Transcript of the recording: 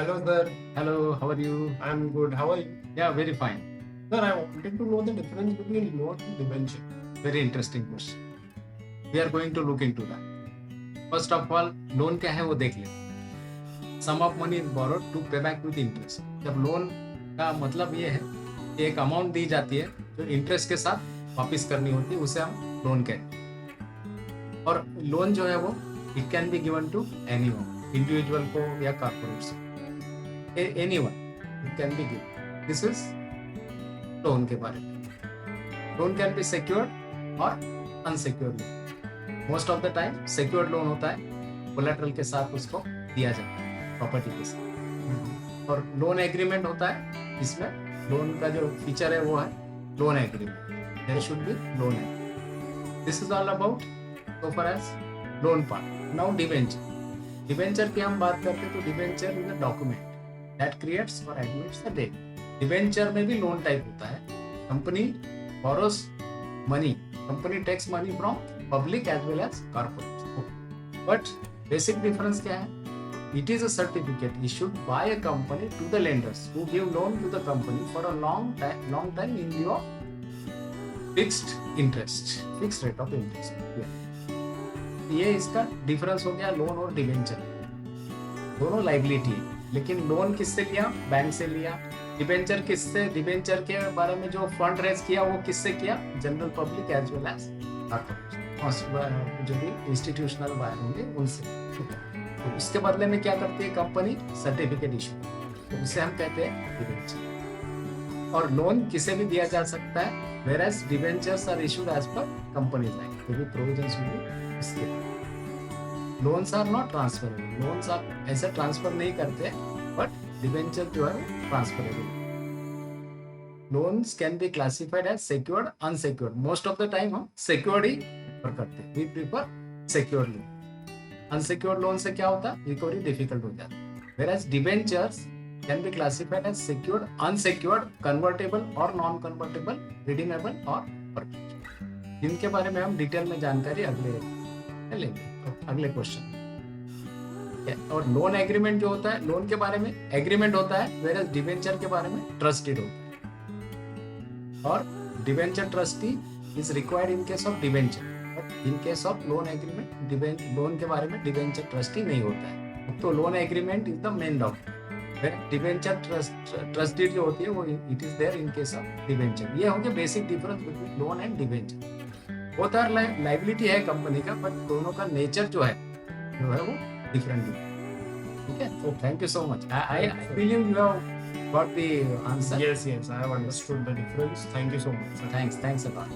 Hello, sir. Hello, how are you? I'm good. How are you? Yeah, very fine. Sir, I wanted to know the difference between loan and debenture. Very interesting question. We are going to look into that. First of all, loan क्या है वो देख लेते. Sum of money is borrowed to pay back with interest. जब loan का मतलब ये है कि एक अमाउंट दी जाती है जो इंटरेस्ट के साथ वापस करनी होती है, उसे हम लोन कहते हैं. और लोन जो है वो it can be given to anyone, individual को या corporates, anyone it can be given. This is loan के बारे में. लोन कैन बी सिक्योर्ड और unsecured loan. Most of the time secured loan होता है, कोलेटरल के साथ उसको दिया जाता है, प्रॉपर्टी के साथ. और लोन एग्रीमेंट होता है, इसमें लोन का जो फीचर है वो है loan agreement. There should be loan agreement. This is all about so far as loan part. Now debenture. Debenture की हम बात करते हैं तो debenture is a document that creates और एडमिट्स द डेट. डिबेंचर में भी लोन टाइप होता है. Company borrows money. Company takes money from public as well as corporates. But basic difference क्या है? It is a certificate issued by a company to the lenders who give loan to the company for a long time in lieu of fixed interest, fixed rate of interest. ये इसका difference हो गया loan और debenture. दोनों liability है, लेकिन loan किससे लिया? बैंक से लिया. डिबेंचर किससे? डिबेंचर के बारे में जो फंड रेज किया वो किससे किया? General public as well as corporate, जो भी इंस्टीट्यूशनल बायर होंगे उनसे. तो उसके बदले में क्या करती है कंपनी? सर्टिफिकेट इशू, तो उसे हम कहते हैं डिबेंचर. और लोन किसे भी दिया जा सकता है, whereas debentures are issued as per Companies Act. तो भी प्रोविजंस होंगे इसके. Loans are not transferable. Loans आप ऐसे ट्रांसफर नहीं करते, बट डिबेंचर जो है वो transferable. Loans can be classified as secured, unsecured. Most of the time हम सिक्योर्ड ही प्रेफर करते हैं. We prefer secured loan. Unsecured loan से क्या होता है? रिकवरी डिफिकल्ट हो जाता है. whereas debentures can be classified as secured, unsecured, convertible और नॉन कन्वर्टेबल, रिडीमेबल और परपेचुअल. इनके बारे में हम डिटेल में जानकारी अगले लेंगे. अगले क्वेश्चन. और लोन एग्रीमेंट जो होता है, लोन के बारे में एग्रीमेंट होता है, whereas डिबेंचर के बारे में ट्रस्टेड होता है. और debenture trustee is required in case of debenture, but in case of loan agreement loan के बारे में डिबेंचर ट्रस्टी नहीं होता है. तो loan agreement is the main document. Debenture trusted जो होती है वो it is there in case of debenture. ये हो गया basic difference between loan and debenture. Both are liability है कंपनी का, बट दोनों का नेचर जो है वो डिफरेंट है. ठीक है. So thank you so much. I believe you have got the answer. Yes, I have understood the difference. Thank you so much, sir. Thanks a lot.